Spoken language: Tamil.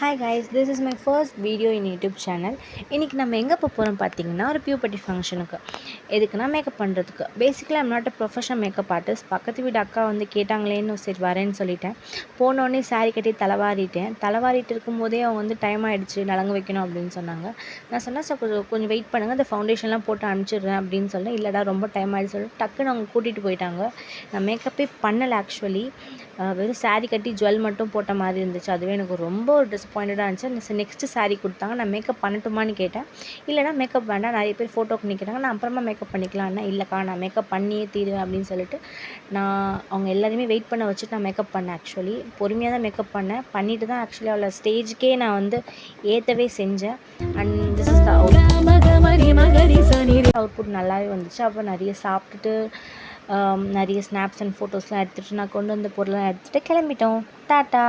Hi guys, this is my first video in YouTube channel. இன்னைக்கு நம்ம எங்கே போகிறோம் பார்த்தீங்கன்னா ஒரு பியூபர்ட்டி ஃபங்க்ஷனுக்கு. எதுக்குன்னா மேக்கப் பண்ணுறதுக்கு. Basically I'm not a professional makeup artist. பக்கத்து வீடு அக்கா வந்து கேட்டாங்களேன்னு சரி வரேன்னு சொல்லிட்டேன். போனோடனே சாரீ கட்டி தலைவாரிட்டு இருக்கும்போதே அவங்க வந்து டைம் ஆகிடுச்சு நலங்கு வைக்கணும் அப்படின்னு சொன்னாங்க. நான் சொன்னேன் சார் கொஞ்சம் வெயிட் பண்ணுங்கள், அந்த ஃபவுண்டேஷன்லாம் போட்டு அனுப்பிச்சிடுறேன் அப்படின்னு சொன்னேன். இல்லைடா ரொம்ப டைம் ஆகிடுச்சு சொல்லிட்டு டக்குன்னு அவங்க கூட்டிகிட்டு போயிட்டாங்க. நான் மேக்கப்பே பண்ணலை ஆக்சுவலி. வெறும் சாரீ கட்டி ஜுவல் மட்டும் போட்ட மாதிரி இருந்துச்சு. அதுவே எனக்கு ரொம்ப ஒரு டிசப்பாயிண்டடாக இருந்துச்சு. நெக்ஸ்ட்டு சாரீ கொடுத்தாங்க. நான் மேக்கப் பண்ணட்டுமான்னு கேட்டேன். இல்லைனா மேக்கப் வேண்டாம், நிறைய பேர் ஃபோட்டோக்கு நிற்கிறாங்க, நான் அப்புறமா மேக்கப் பண்ணிக்கலாம்னா இல்லைக்கா நான் மேக்கப் பண்ணியே தீருவேன் அப்படின்னு சொல்லிட்டு அவங்க எல்லாருமே வெயிட் பண்ண வச்சுட்டு நான் மேக்கப் பண்ணேன். ஆக்சுவலி பொறுமையாக தான் மேக்கப் பண்ணிட்டு தான் ஆக்சுவலி அவளை ஸ்டேஜுக்கே நான் வந்து ஏற்றவே செஞ்சேன். And this is the output நல்லாவே வந்துச்சு. அப்போ நிறைய சாப்பிட்டுட்டு நிறைய ஸ்னாப்ஸ் அண்ட் ஃபோட்டோஸ்லாம் எடுத்துகிட்டு நான் கொண்டு வந்த பொருள்லாம் எடுத்துகிட்டு கிளம்பிட்டோம். டாட்டா.